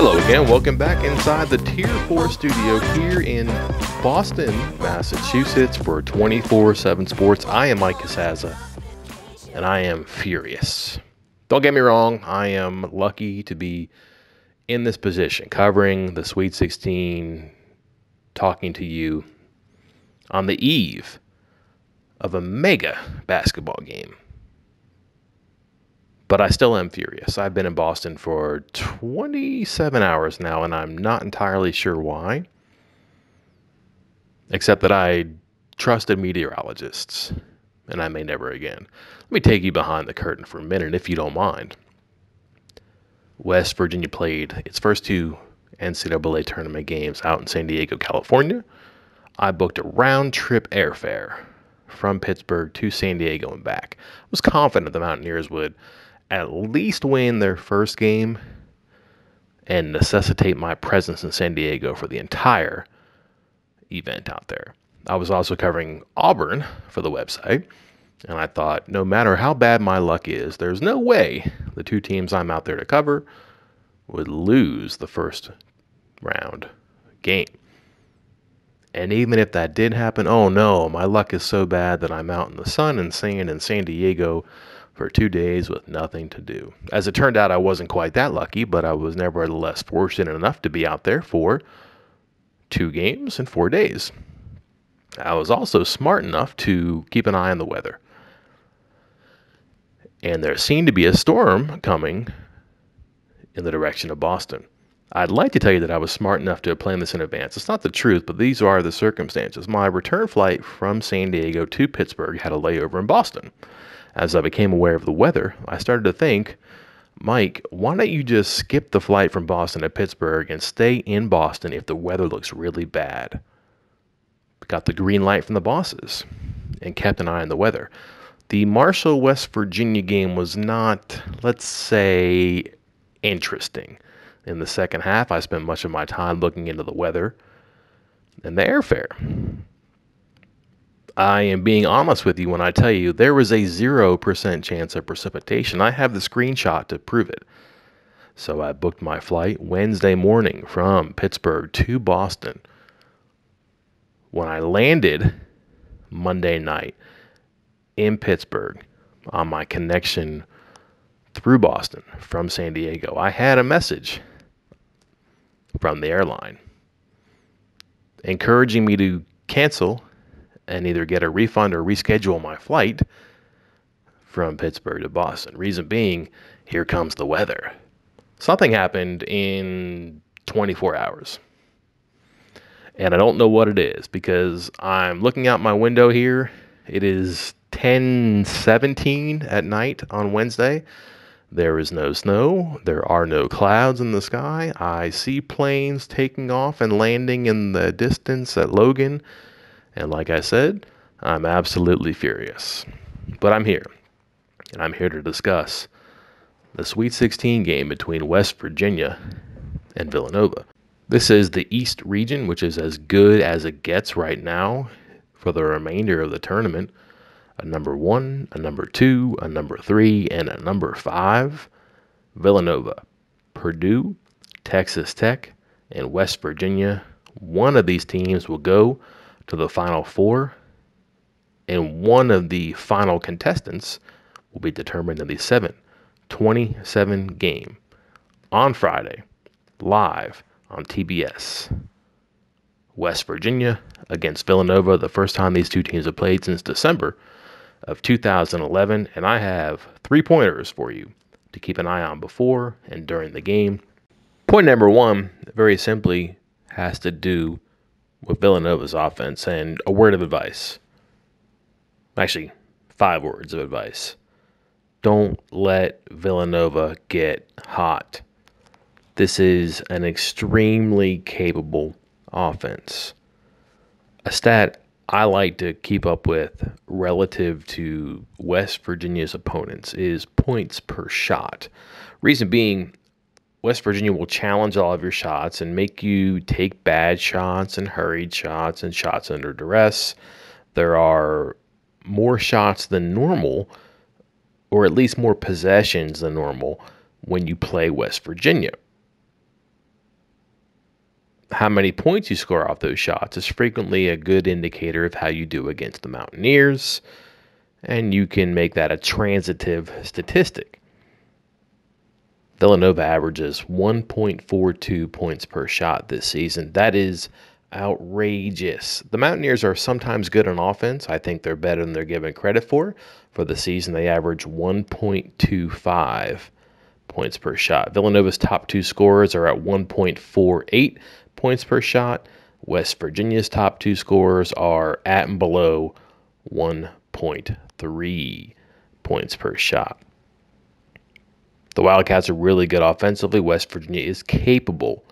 Hello again, welcome back inside the Tier 4 studio here in Boston, Massachusetts for 24/7 Sports. I am Mike Casaza, and I am furious. Don't get me wrong, I am lucky to be in this position, covering the Sweet 16, talking to you on the eve of a mega basketball game. But I still am furious. I've been in Boston for 27 hours now, and I'm not entirely sure why. Except that I trusted meteorologists, and I may never again. Let me take you behind the curtain for a minute, if you don't mind. West Virginia played its first two NCAA tournament games out in San Diego, California. I booked a round-trip airfare from Pittsburgh to San Diego and back. I was confident the Mountaineers would at least win their first game and necessitate my presence in San Diego for the entire event out there. I was also covering Auburn for the website, and I thought no matter how bad my luck is, there's no way the two teams I'm out there to cover would lose the first round game. And even if that did happen, oh no, my luck is so bad that I'm out in the sun and sand in San Diego for 2 days with nothing to do. As it turned out, I wasn't quite that lucky, but I was nevertheless fortunate enough to be out there for 2 games in 4 days. I was also smart enough to keep an eye on the weather. And there seemed to be a storm coming in the direction of Boston. I'd like to tell you that I was smart enough to have planned this in advance. It's not the truth, but these are the circumstances. My return flight from San Diego to Pittsburgh had a layover in Boston. As I became aware of the weather, I started to think, Mike, why don't you just skip the flight from Boston to Pittsburgh and stay in Boston if the weather looks really bad? Got the green light from the bosses and kept an eye on the weather. The Marshall, West Virginia game was not, let's say, interesting. In the second half, I spent much of my time looking into the weather and the airfare. I am being honest with you when I tell you there was a 0% chance of precipitation. I have the screenshot to prove it. So I booked my flight Wednesday morning from Pittsburgh to Boston. When I landed Monday night in Pittsburgh on my connection through Boston from San Diego, I had a message from the airline encouraging me to cancel and either get a refund or reschedule my flight from Pittsburgh to Boston. Reason being, here comes the weather. Something happened in 24 hours. And I don't know what it is because I'm looking out my window here. It is 10:17 at night on Wednesday. There is no snow. There are no clouds in the sky. I see planes taking off and landing in the distance at Logan. And like I said, I'm absolutely furious. But I'm here. And I'm here to discuss the Sweet 16 game between West Virginia and Villanova. This is the East region, which is as good as it gets right now for the remainder of the tournament. A number 1, a number 2, a number 3, and a number 5. Villanova, Purdue, Texas Tech, and West Virginia. One of these teams will go to the Final Four, and one of the final contestants will be determined in the 7/27 game on Friday, live on TBS. West Virginia against Villanova, the first time these two teams have played since December of 2011, and I have 3 pointers for you to keep an eye on before and during the game. Point number 1, very simply, has to do with Villanova's offense and a word of advice. Actually, 5 words of advice. Don't let Villanova get hot. This is an extremely capable offense. A stat I like to keep up with relative to West Virginia's opponents is points per shot. Reason being, West Virginia will challenge all of your shots and make you take bad shots and hurried shots and shots under duress. There are more shots than normal, or at least more possessions than normal when you play West Virginia. How many points you score off those shots is frequently a good indicator of how you do against the Mountaineers, and you can make that a transitive statistic. Villanova averages 1.42 points per shot this season. That is outrageous. The Mountaineers are sometimes good on offense. I think they're better than they're given credit for. For the season, they average 1.25 points per shot. Villanova's top two scorers are at 1.48 points per shot. West Virginia's top two scorers are at and below 1.3 points per shot. The Wildcats are really good offensively. West Virginia is capable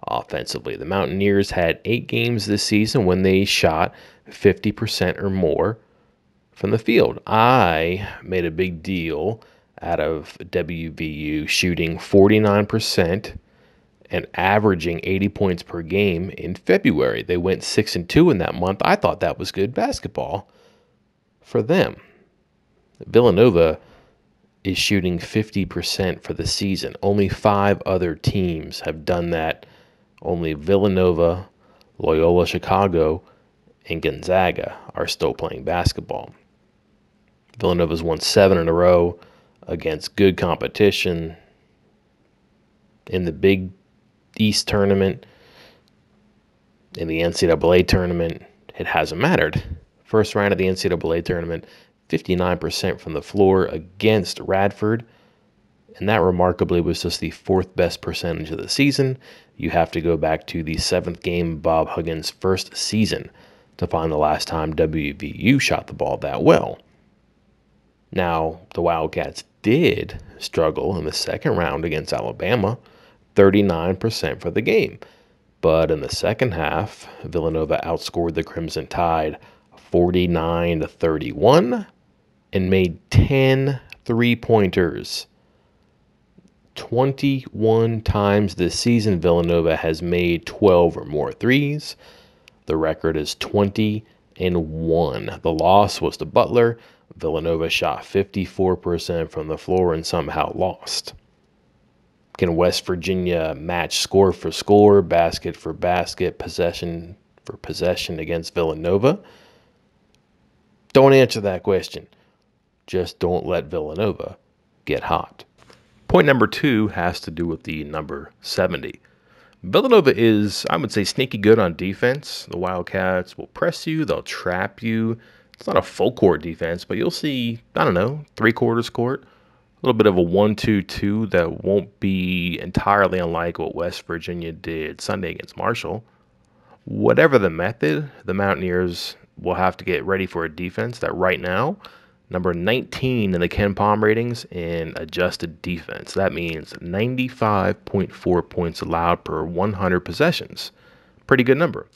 offensively. The Mountaineers had 8 games this season when they shot 50% or more from the field. I made a big deal out of WVU shooting 49% and averaging 80 points per game in February. They went 6-2 in that month. I thought that was good basketball for them. Villanova is shooting 50% for the season. Only 5 other teams have done that. Only Villanova, Loyola Chicago, and Gonzaga are still playing basketball. Villanova's won 7 in a row against good competition in the Big East tournament, in the NCAA tournament. It hasn't mattered. First round of the NCAA tournament, 59% from the floor against Radford, and that remarkably was just the 4th best percentage of the season. You have to go back to the 7th game of Bob Huggins' first season to find the last time WVU shot the ball that well. Now, the Wildcats did struggle in the second round against Alabama, 39% for the game. But in the second half, Villanova outscored the Crimson Tide 49-31 and made 10 three-pointers. 21 times this season, Villanova has made 12 or more threes. The record is 20-1. The loss was to Butler. Villanova shot 54% from the floor and somehow lost. Can West Virginia match score for score, basket for basket, possession for possession against Villanova? Don't answer that question. Just don't let Villanova get hot. Point number 2 has to do with the number 70. Villanova is, I would say, sneaky good on defense. The Wildcats will press you. They'll trap you. It's not a full court defense, but you'll see, I don't know, 3/4 court. A little bit of a 1-2-2 that won't be entirely unlike what West Virginia did Sunday against Marshall. Whatever the method, the Mountaineers will have to get ready for a defense that right now, number 19 in the Ken Palm ratings in adjusted defense. That means 95.4 points allowed per 100 possessions. Pretty good number.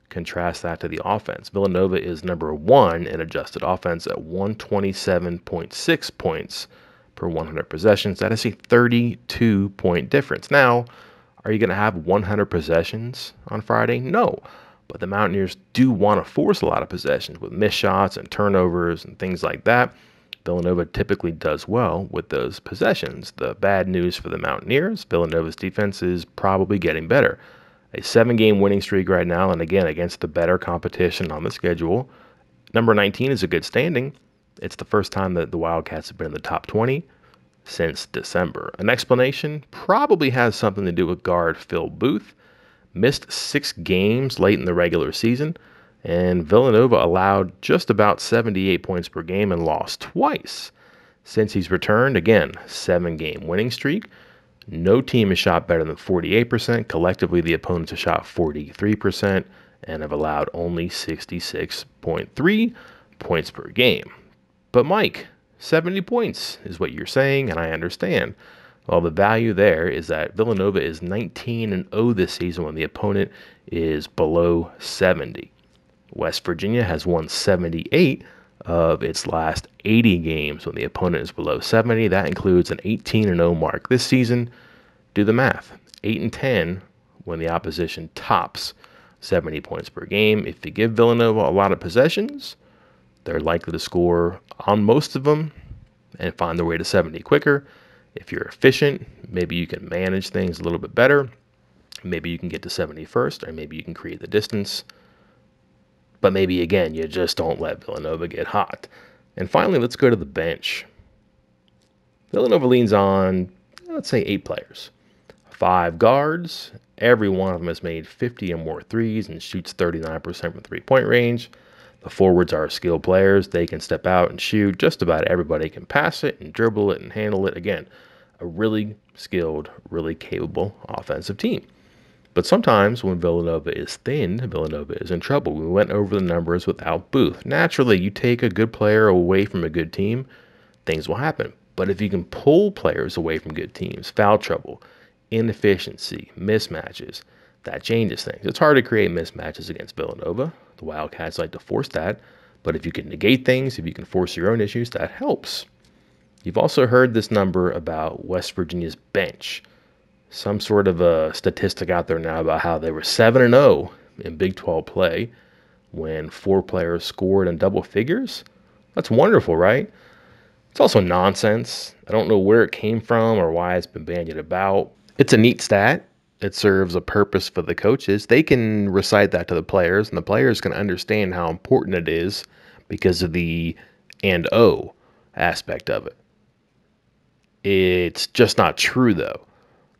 Contrast that to the offense. Villanova is number 1 in adjusted offense at 127.6 points per 100 possessions. That is a 32-point difference. Now, are you going to have 100 possessions on Friday? No. But the Mountaineers do want to force a lot of possessions with missed shots and turnovers and things like that. Villanova typically does well with those possessions. The bad news for the Mountaineers, Villanova's defense is probably getting better. A 7-game winning streak right now, and again, against the better competition on the schedule. Number 19 is a good standing. It's the first time that the Wildcats have been in the top 20 since December. An explanation probably has something to do with guard Phil Booth. Missed 6 games late in the regular season, and Villanova allowed just about 78 points per game and lost twice. Since he's returned, again, 7-game winning streak. No team has shot better than 48%. Collectively, the opponents have shot 43% and have allowed only 66.3 points per game. But Mike, 70 points is what you're saying, and I understand. Well, the value there is that Villanova is 19-0 this season when the opponent is below 70. West Virginia has won 78 of its last 80 games when the opponent is below 70. That includes an 18-0 mark this season. Do the math. 8-10 when the opposition tops 70 points per game. If you give Villanova a lot of possessions, they're likely to score on most of them and find their way to 70 quicker. If you're efficient, maybe you can manage things a little bit better. Maybe you can get to 71st, or maybe you can create the distance. But maybe, again, you just don't let Villanova get hot. And finally, let's go to the bench. Villanova leans on, let's say, 8 players. 5 guards. Every one of them has made 50 or more threes and shoots 39% from three-point range. The forwards are skilled players. They can step out and shoot. Just about everybody can pass it and dribble it and handle it. Again, a really skilled, really capable offensive team. But sometimes when Villanova is thin, Villanova is in trouble. We went over the numbers without Booth. Naturally, you take a good player away from a good team, things will happen. But if you can pull players away from good teams, foul trouble, inefficiency, mismatches, that changes things. It's hard to create mismatches against Villanova. The Wildcats like to force that. But if you can negate things, if you can force your own issues, that helps. You've also heard this number about West Virginia's bench. Some sort of a statistic out there now about how they were 7-0 in Big 12 play when 4 players scored in double figures. That's wonderful, right? It's also nonsense. I don't know where it came from or why it's been bandied about. It's a neat stat. It serves a purpose for the coaches. They can recite that to the players, and the players can understand how important it is because of the and O aspect of it. It's just not true, though.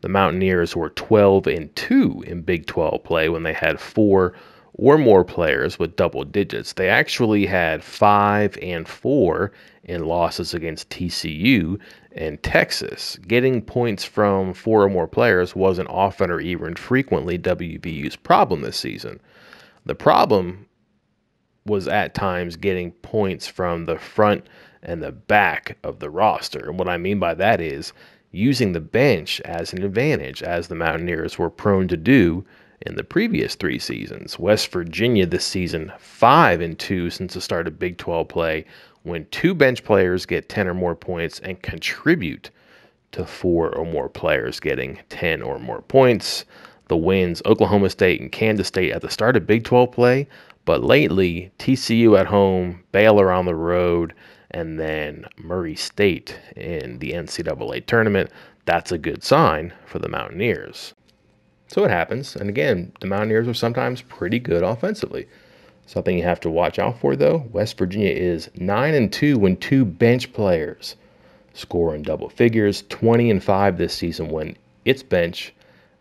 The Mountaineers were 12-2 in Big 12 play when they had 4 or more players with double digits. They actually had 5-4 in losses against TCU and Texas. Getting points from 4 or more players wasn't often or even frequently WVU's problem this season. The problem was at times getting points from the front and the back of the roster. And what I mean by that is using the bench as an advantage, as the Mountaineers were prone to do in the previous 3 seasons. West Virginia this season 5-2 since the start of Big 12 play, when 2 bench players get 10 or more points and contribute to 4 or more players getting 10 or more points. The wins, Oklahoma State and Kansas State at the start of Big 12 play, but lately TCU at home, Baylor on the road, and then Murray State in the NCAA tournament. That's a good sign for the Mountaineers. So it happens. And again, the Mountaineers are sometimes pretty good offensively. Something you have to watch out for, though, West Virginia is 9-2 when 2 bench players score in double figures, 20-5 this season when its bench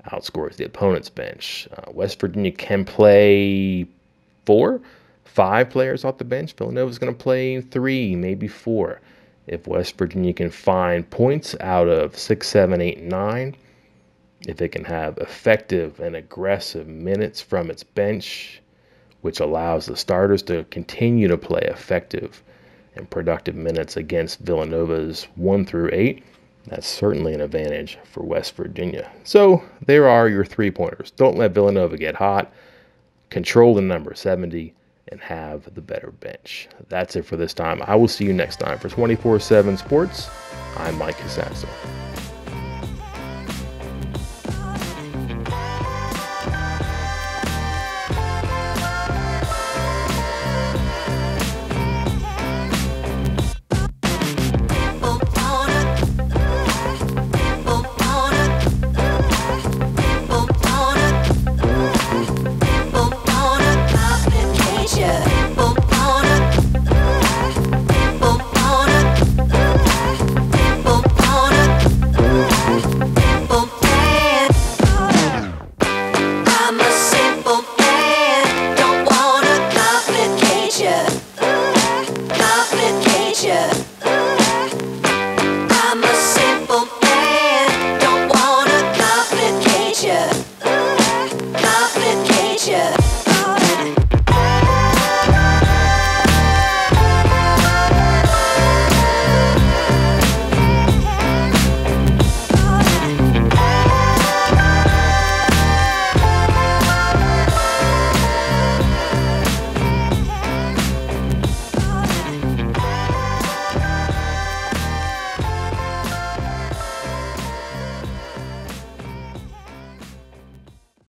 outscores the opponent's bench. West Virginia can play 5 players off the bench. Villanova's going to play 3, maybe 4. If West Virginia can find points out of 6, 7, 8, and 9, if it can have effective and aggressive minutes from its bench, which allows the starters to continue to play effective and productive minutes against Villanova's 1 through 8, that's certainly an advantage for West Virginia. So there are your 3-pointers. Don't let Villanova get hot. Control the number 70 and have the better bench. That's it for this time. I will see you next time. For 24/7 Sports, I'm Mike Casazzo.